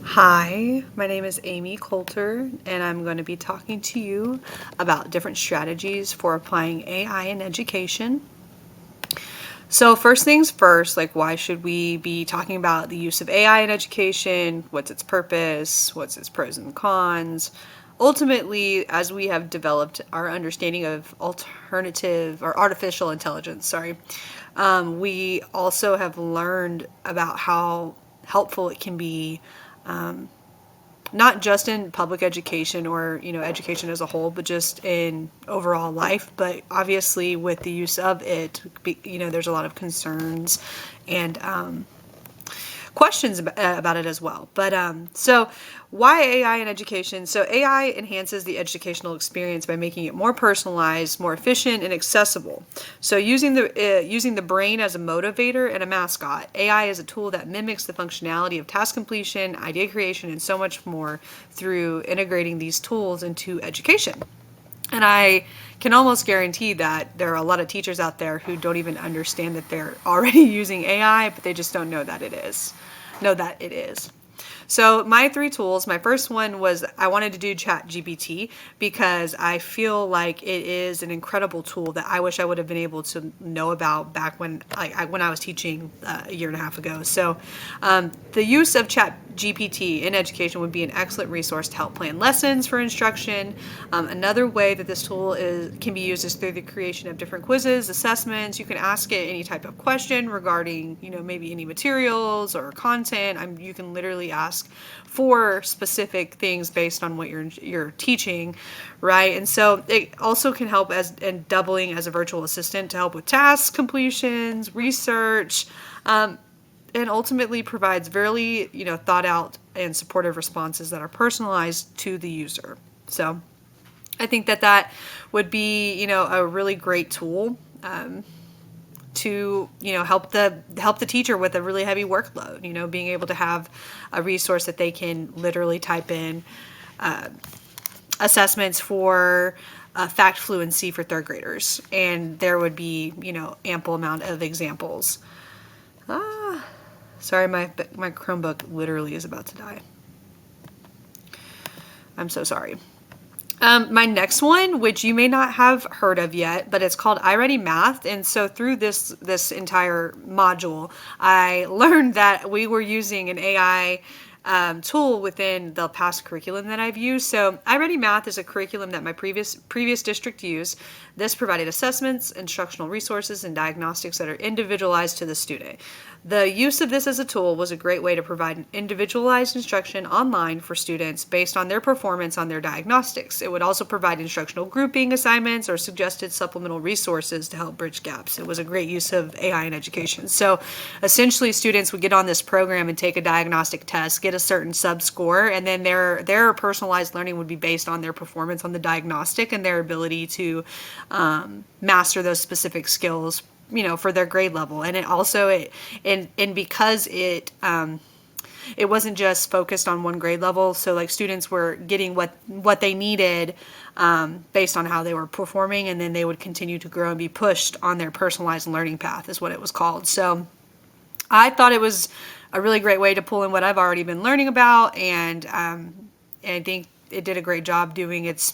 Hi, my name is Amy Coulter, and I'm going to be talking to you about different strategies for applying AI in education. So, first things first, like why should we be talking about the use of AI in education? What's its purpose? What's its pros and cons? Ultimately, as we have developed our understanding of alternative or artificial intelligence, we also have learned about how helpful it can be, not just in public education or education as a whole, but just in overall life. But obviously with the use of it, there's a lot of concerns and questions about it as well. But so why AI in education? So AI enhances the educational experience by making it more personalized, more efficient, and accessible. So using the brain as a motivator and a mascot, AI is a tool that mimics the functionality of task completion, idea creation, and so much more through integrating these tools into education. And I can almost guarantee that there are a lot of teachers out there who don't even understand that they're already using AI, but they just don't know that it is. Know that it is. So my three tools, my first one was I wanted to do ChatGPT because I feel like it is an incredible tool that I wish I would have been able to know about back when I was teaching a year and a half ago. So the use of ChatGPT in education would be an excellent resource to help plan lessons for instruction. Another way that this tool can be used is through the creation of different quizzes, assessments. You can ask it any type of question regarding, maybe any materials or content. You can literally ask for specific things based on what you're teaching, right? And so it also can help as in doubling as a virtual assistant to help with task completions, research, and ultimately provides very thought out and supportive responses that are personalized to the user. So I think that would be a really great tool to help the teacher with a really heavy workload. Being able to have a resource that they can literally type in assessments for fact fluency for third graders, and there would be ample amount of examples. Sorry, my Chromebook literally is about to die. I'm so sorry. My next one, which you may not have heard of yet, but it's called iReady Math. And so through this entire module, I learned that we were using an AI tool within the past curriculum that I've used. So iReady Math is a curriculum that my previous district used. This provided assessments, instructional resources, and diagnostics that are individualized to the student. The use of this as a tool was a great way to provide an individualized instruction online for students based on their performance on their diagnostics. It would also provide instructional grouping assignments or suggested supplemental resources to help bridge gaps. It was a great use of AI in education. So essentially students would get on this program and take a diagnostic test, get a certain sub-score, and then their personalized learning would be based on their performance on the diagnostic and their ability to master those specific skills for their grade level. And because it wasn't just focused on one grade level, so like students were getting what they needed based on how they were performing, and then they would continue to grow and be pushed on their personalized learning path is what it was called. So I thought it was a really great way to pull in what I've already been learning about, and I think it did a great job doing its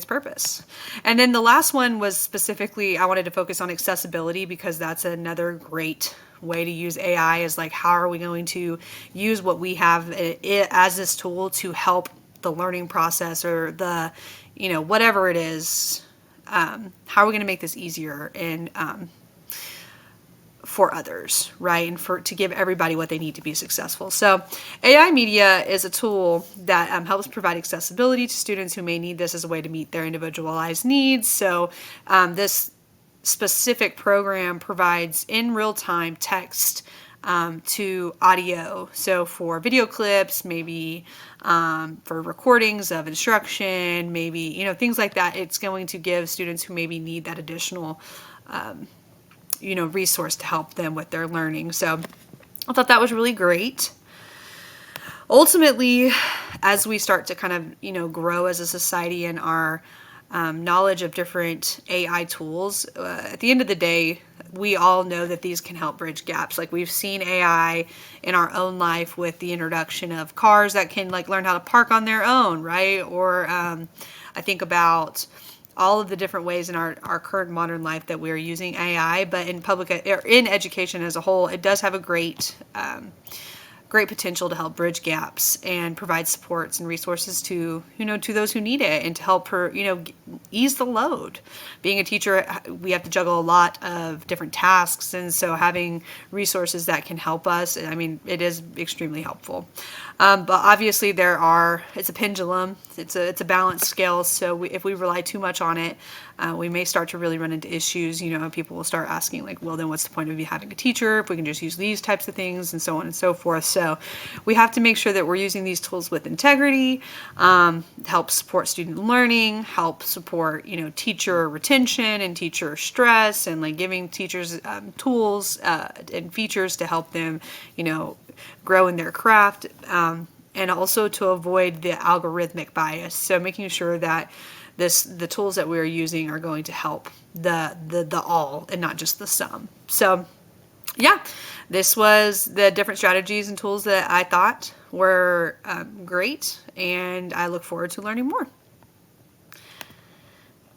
purpose. And then the last one was specifically, I wanted to focus on accessibility because that's another great way to use AI, is like, how are we going to use what we have as this tool to help the learning process or the, whatever it is, how are we going to make this easier and for others, right? And to give everybody what they need to be successful. So AI Media is a tool that helps provide accessibility to students who may need this as a way to meet their individualized needs. So this specific program provides in real-time text to audio. So for video clips, maybe for recordings of instruction, maybe, things like that. It's going to give students who maybe need that additional resource to help them with their learning. So I thought that was really great. Ultimately, as we start to kind of, grow as a society in our knowledge of different AI tools. At the end of the day, we all know that these can help bridge gaps. Like we've seen AI in our own life with the introduction of cars that can like learn how to park on their own, right? Or I think about all of the different ways in our current modern life that we're using AI, but in in education as a whole, it does have a great potential to help bridge gaps and provide supports and resources to to those who need it, and to help ease the load. Being a teacher, we have to juggle a lot of different tasks, and so having resources that can help us, I mean, it is extremely helpful. But obviously it's a pendulum, it's a balanced scale, so if we rely too much on it, we may start to really run into issues. People will start asking like, well, then what's the point of you having a teacher if we can just use these types of things, and so on and so forth. So we have to make sure that we're using these tools with integrity, help support student learning, help support teacher retention and teacher stress, and like giving teachers tools and features to help them grow in their craft, and also to avoid the algorithmic bias. So making sure that the tools that we're using are going to help the all and not just the some. So yeah, this was the different strategies and tools that I thought were great, and I look forward to learning more.